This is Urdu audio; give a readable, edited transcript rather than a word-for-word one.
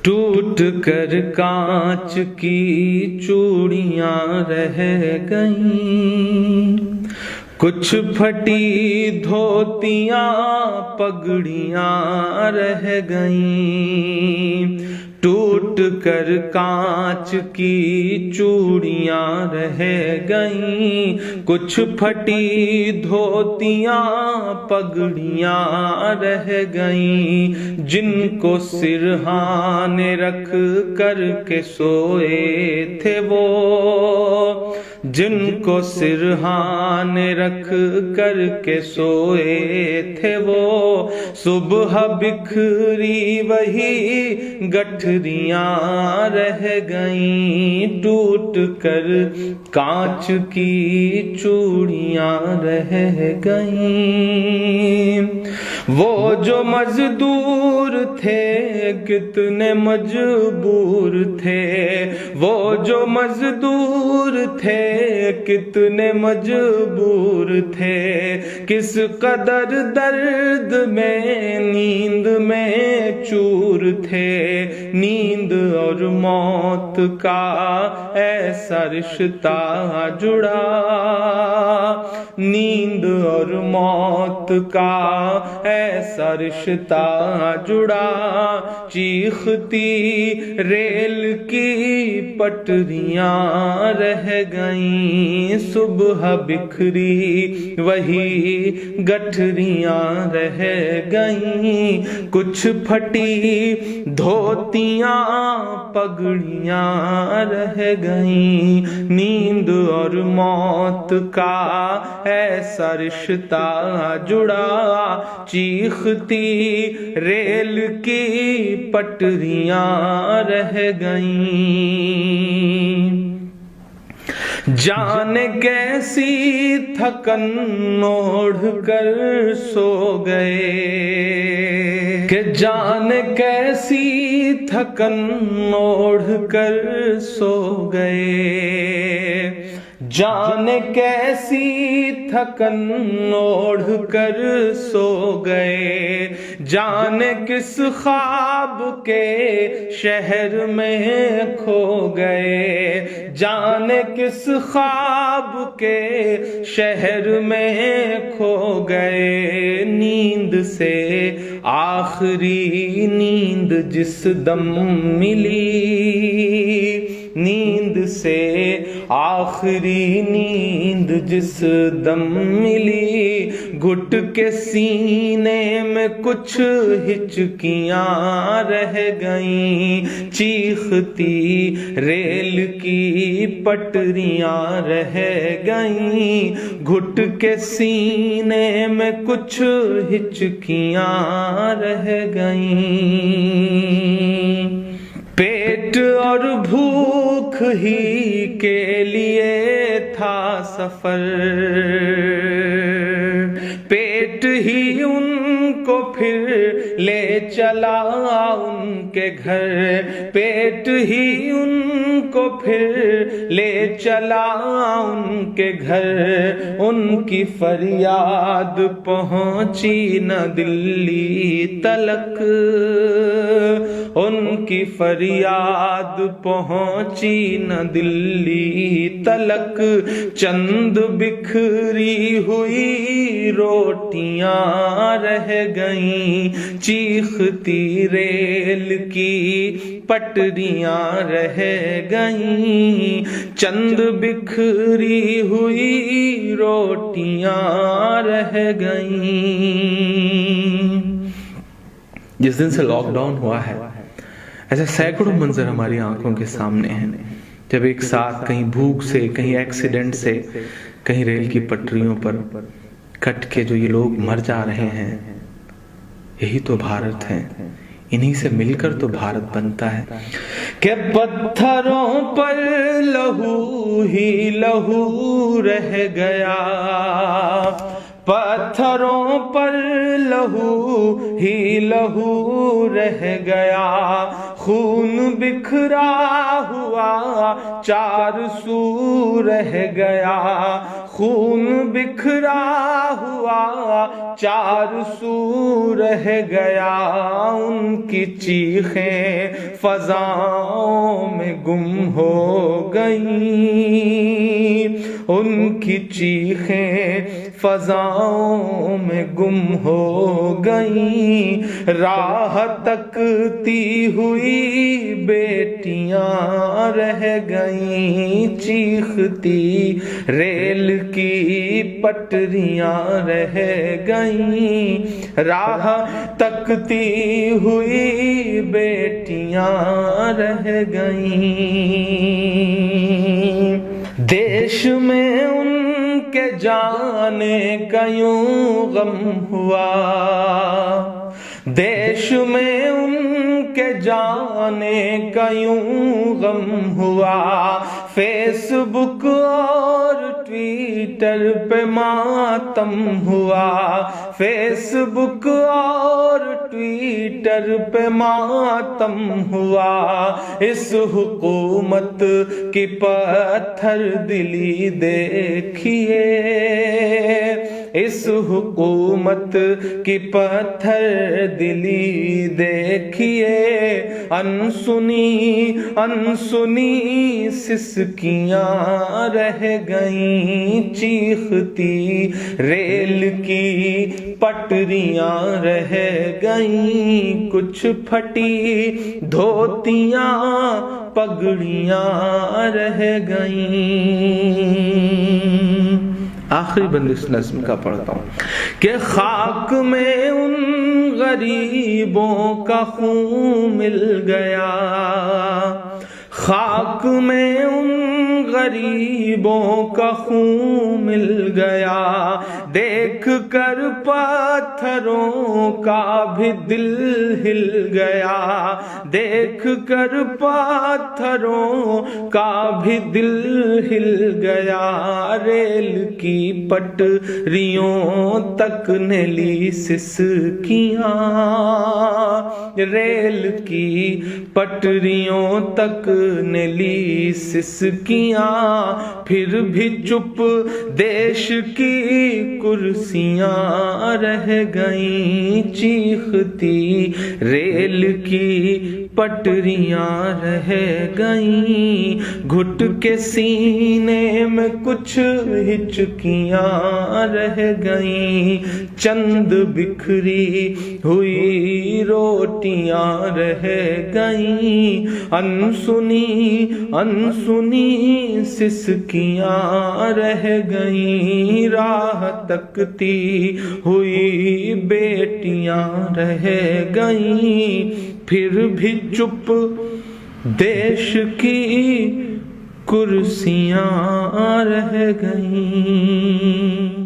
ٹوٹ کر کانچ کی چوڑیاں رہ گئیں، کچھ پھٹی دھوتیاں پگڑیاں رہ گئیں، ٹوٹ کر کانچ کی چوڑیاں رہ گئیں، کچھ پھٹی دھوتیاں پگڑیاں رہ گئیں، جن کو سرہانے رکھ کر کے سوئے تھے وہ، جن کو سرہانے رکھ کر کے سوئے تھے وہ، صبح بکھری وہی گٹھریاں رہ گئیں، ٹوٹ کر کانچ کی چوڑیاں رہ گئیں۔ وہ جو مزدور تھے کتنے مجبور تھے، وہ جو مزدور تھے کتنے مجبور تھے، کس قدر درد میں نیند میں چور تھے، نیند اور موت کا ایسا رشتہ جڑا، نیند اور موت کا ایسا رشتہ جڑا، چیختی ریل کی پٹریاں رہ گئیں، صبح بکھری وہی گٹھریاں رہ گئیں، کچھ پھٹی دھوتیاں پگڑیاں رہ گئیں، نیند اور موت کا ایسا رشتہ جڑا، چیختی ریل کی پٹریاں رہ گئیں، جانے کیسی تھکن اوڑھ کر سو گئے، کہ جانے کیسی تھکن اوڑھ کر سو گئے، جانے کیسی تھکن اوڑھ کر سو گئے، جانے کس خواب کے شہر میں کھو گئے، جانے کس خواب کے شہر میں کھو گئے، نیند سے آخری نیند جس دم ملی، نیند سے آخری نیند جس دم ملی، گھٹ کے سینے میں کچھ ہچکیاں رہ گئیں، چیختی ریل کی پٹریاں رہ گئیں، گھٹ کے سینے میں کچھ ہچکیاں رہ گئیں، پیٹ اور بھوک ہی کے لیے تھا سفر، پیٹ ہی ان کو پھر لے چلا ان کے گھر، پیٹ ہی ان کو پھر لے چلا ان کے گھر، ان کی فریاد پہنچی نہ دلی تلک، ان کی فریاد پہنچی نہ دلی تلک، چند بکھری ہوئی روٹیاں رہ گئیں، چیختی ریل کی پٹریاں رہ گئیں، چند بکھری ہوئی روٹیاں رہ گئیں۔ جس دن سے لاک ڈاؤن ہوا ہے ایسے سینکڑوں منظر ہماری آنکھوں کے سامنے ہیں، جب ایک ساتھ کہیں بھوک سے، کہیں ایکسیڈنٹ سے، کہیں ریل کی پٹریوں پر کٹ کے جو یہ لوگ مر جا رہے ہیں، یہی تو بھارت ہے، انہی سے مل کر تو بھارت بنتا ہے۔ کہ پتھروں پر لہو ہی لہو رہ گیا، پتھروں پر لہو ہی لہو رہ گیا، خون بکھرا ہوا چار سو رہ گیا، خون بکھرا ہوا چار سو رہ گیا، ان کی چیخیں فضاؤں میں گم ہو گئیں، ان کی چیخیں فضاؤں میں گم ہو گئیں، راہ تکتی ہوئی بیٹیاں رہ گئیں، چیختی ریل کی پٹریاں رہ گئیں، راہ تکتی ہوئی بیٹیاں رہ گئیں، دیش میں ان کے جانے کا یوں غم ہوا، دیش میں ان کے جانے کا یوں غم ہوا، فیس بک اور ٹویٹر پہ ماتم ہوا، فیس بک اور ٹویٹر پہ ماتم ہوا، اس حکومت کی پتھر دلی دیکھیے، اس حکومت کی پتھر دلی دیکھیے، انسنی انسنی سسکیاں رہ گئیں، چیختی ریل کی پٹریاں رہ گئیں، کچھ پھٹی دھوتیاں پگڑیاں رہ گئیں۔ آخری بند اس نظم کا پڑھتا ہوں کہ خاک میں ان غریبوں کا خون مل گیا، خاک میں ان غریبوں کا خون مل گیا، دیکھ کر پتھروں کا بھی دل ہل گیا، دیکھ کر پتھروں کا بھی دل ہل گیا، ریل کی پٹریوں تک نے لی سسکیاں، ریل کی پٹریوں تک نے لی سسکیاں، پھر بھی چپ دیش کی کرسیاں رہ گئیں، چیختی ریل کی پٹریاں رہ گئیں، گھٹ کے سینے میں کچھ ہچکیاں رہ گئیں، چند بکھری ہوئی روٹیاں رہ گئیں، انسنی انسنی سسکیاں رہ گئیں، راہ تکتی ہوئی بیٹیاں رہ گئیں، پھر بھی چپ دیش کی کرسیاں رہ گئیں۔